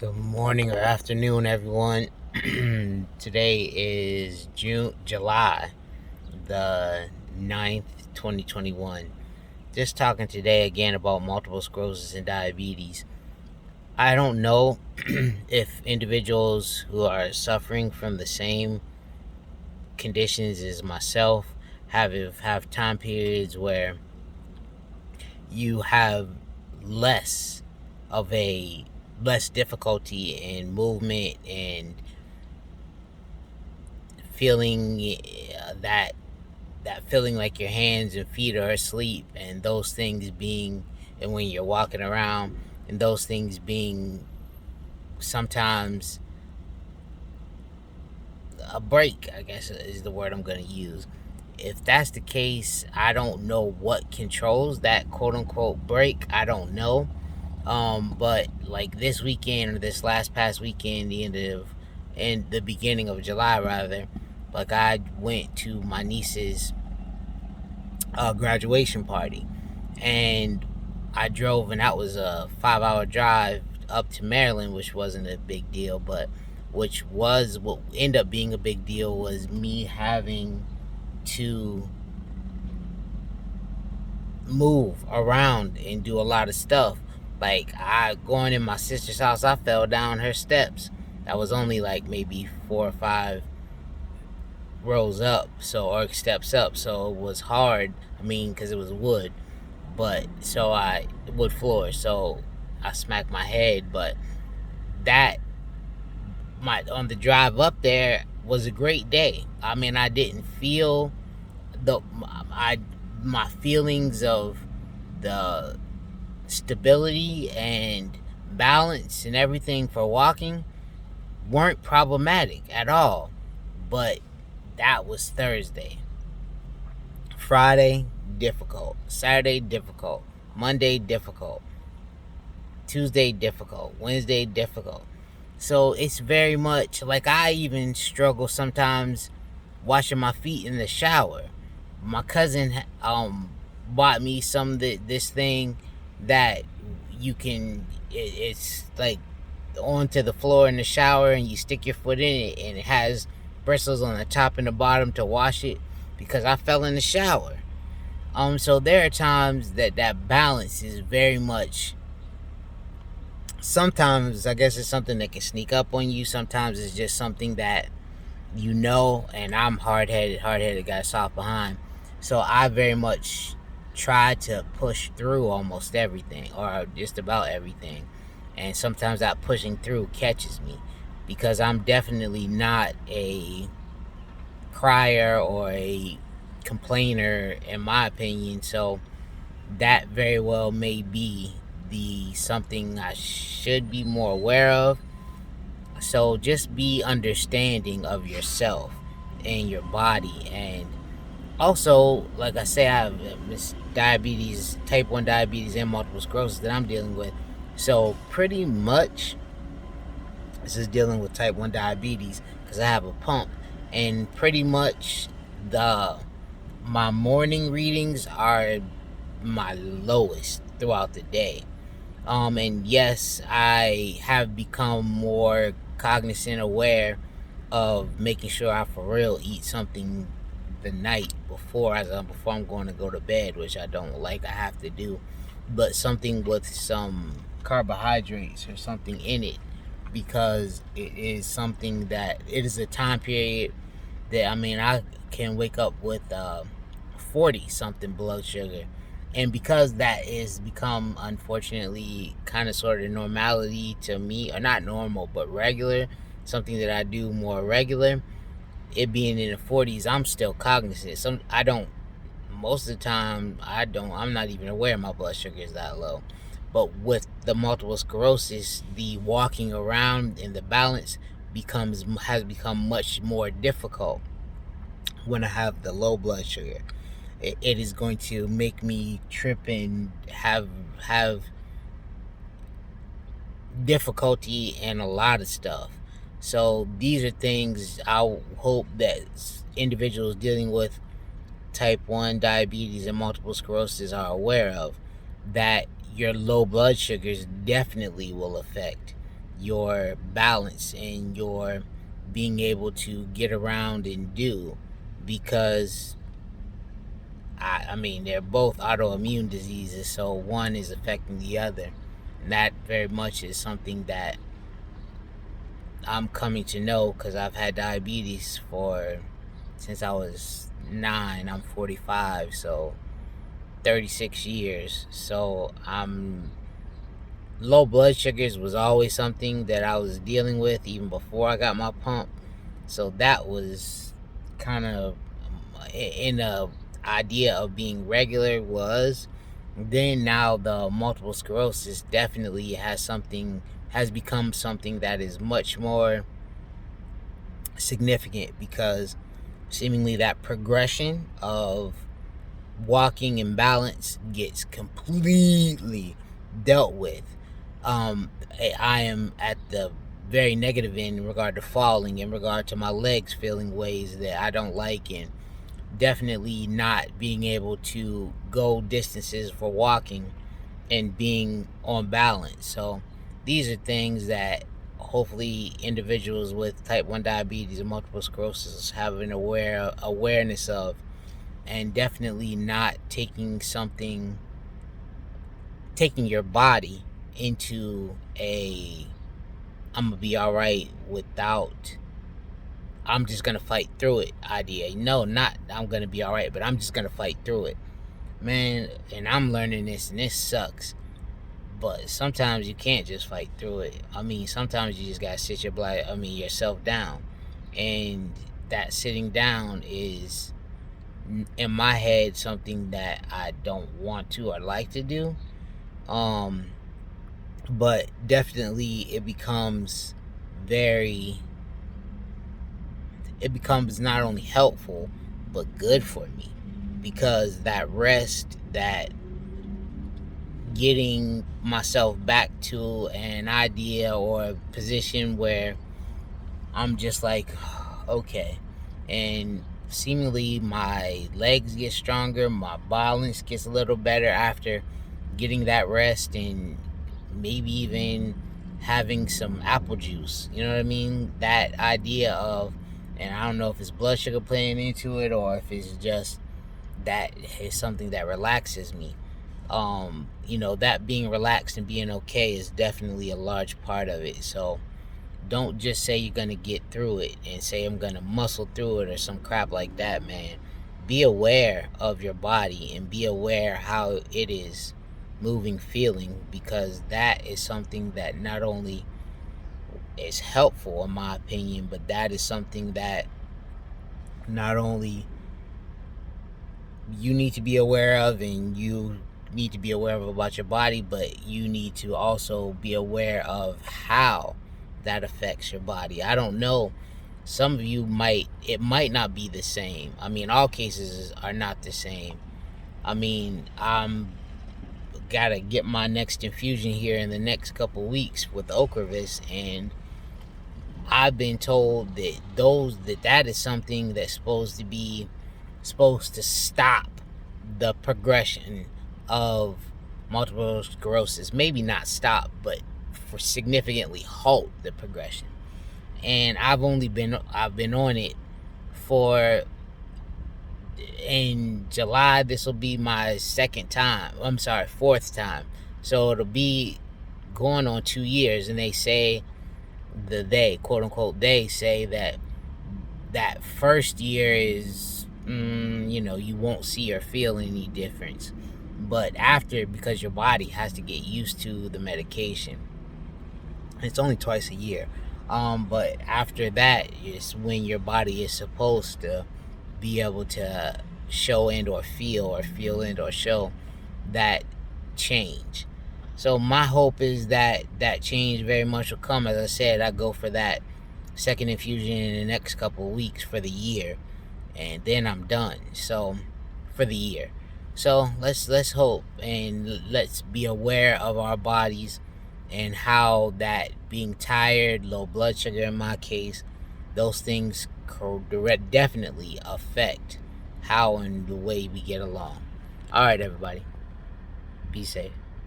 Good morning or afternoon, everyone. Today is July the 9th, 2021. Just talking today again about multiple sclerosis and diabetes. I don't know if individuals who are suffering from the same conditions as myself have time periods where you have less of a less difficulty in movement and feeling that feeling like your hands and feet are asleep, and those things being, and when you're walking around, and those things being sometimes a break, I guess is the word I'm going to use. If that's the case, I don't know what controls that quote unquote break. I don't know. But like this weekend, or this last past weekend, the beginning of July rather, like I went to my niece's graduation party, and I drove, and that was a 5 hour drive up to Maryland, which wasn't a big deal, but what ended up being a big deal was me having to move around and do a lot of stuff. Like I going in my sister's house, I fell down her steps. That was only like maybe 4 or 5 rows up, or steps up. So it was hard. I mean, because it was wood, but so I wood floor. So I smacked my head. But that my on the drive up there was a great day. I mean, I didn't feel the I my feelings of the stability and balance and everything for walking weren't problematic at all. But that was Thursday. Friday, difficult. Saturday, difficult. Monday, difficult. Tuesday, difficult. Wednesday, difficult. So it's very much like I even struggle sometimes washing my feet in the shower. My cousin bought me this thing that it's like onto the floor in the shower, and you stick your foot in it, and it has bristles on the top and the bottom to wash it, because I fell in the shower. So there are times that balance is very much, sometimes I guess it's something that can sneak up on you. Sometimes it's just something that and I'm hard-headed guy, soft behind. So I very much try to push through almost everything, or just about everything. And sometimes that pushing through catches me, because I'm definitely not a crier or a complainer, in my opinion. So that very well may be the something I should be more aware of. So just be understanding of yourself and your body. And also, like I say, I have this diabetes, type 1 diabetes, and multiple sclerosis that I'm dealing with. So pretty much this is dealing with type 1 diabetes, because I have a pump. And pretty much my morning readings are my lowest throughout the day. And yes, I have become more cognizant, aware of making sure I for real eat something the night before, before I'm going to go to bed, which I don't like. I have to do, but something with some carbohydrates or something in it, because it is something that it is a time period that, I mean, I can wake up with 40 something blood sugar. And because that is become, unfortunately, kind of sort of normality to me, or not normal, but regular, something that I do more regular, it being in the 40s, I'm still cognizant. I don't, most of the time, I'm not even aware my blood sugar is that low. But with the multiple sclerosis, the walking around and the balance has become much more difficult when I have the low blood sugar. It is going to make me trip and have difficulty in a lot of stuff. So these are things I hope that individuals dealing with type 1 diabetes and multiple sclerosis are aware of, that your low blood sugars definitely will affect your balance and your being able to get around and do, because I mean, they're both autoimmune diseases, so one is affecting the other. And that very much is something that I'm coming to know, because I've had diabetes for since I was 9. I'm 45, so 36 years. So low blood sugars was always something that I was dealing with even before I got my pump. So that was kind of in a idea of being regular was. Then now the multiple sclerosis definitely has become something that is much more significant, because seemingly that progression of walking and balance gets completely dealt with. I am at the very negative end in regard to falling, in regard to my legs feeling ways that I don't like, and definitely not being able to go distances for walking and being on balance. So these are things that hopefully individuals with type 1 diabetes and multiple sclerosis have an awareness of, and definitely not taking your body into a I'm gonna be all right without, I'm just gonna fight through it idea. No, not I'm gonna be all right, but I'm just gonna fight through it, man. And I'm learning this, and this sucks. But sometimes you can't just fight through it. I mean, sometimes you just gotta sit yourself down, and that sitting down is, in my head, something that I don't want to or like to do. But definitely very it becomes not only helpful but good for me, because that rest, that getting myself back to an idea or a position where I'm just like, okay, and seemingly my legs get stronger, my balance gets a little better after getting that rest, and maybe even having some apple juice. You know what I mean? That idea of, and I don't know if it's blood sugar playing into it or if it's just that is something that relaxes me. That being relaxed and being okay is definitely a large part of it. So don't just say you're gonna get through it and say I'm gonna muscle through it or some crap like that, man. Be aware of your body and be aware how it is moving, feeling, because that is something that not only is helpful in my opinion, but that is something that not only you need to be aware of, and you need to be aware of about your body, but you need to also be aware of how that affects your body. I don't know, some of you it might not be the same. I mean, all cases are not the same. I mean, I'm gotta get my next infusion here in the next couple weeks with Ocrevus, and I've been told that is something that's supposed to stop the progression of multiple sclerosis. Maybe not stop, but for significantly halt the progression. And I've been on it for, in July this will be my fourth time. So it'll be going on 2 years, and they say, they quote unquote they say that first year is, you won't see or feel any difference, but after, because your body has to get used to the medication, it's only twice a year, but after that is when your body is supposed to be able to show and or feel and or show that change. So my hope is that that change very much will come. As I said, I go for that second infusion in the next couple of weeks for the year, and then I'm done. So for the year. So let's hope, and let's be aware of our bodies and how that being tired, low blood sugar in my case, those things definitely affect how and the way we get along. All right, everybody, be safe.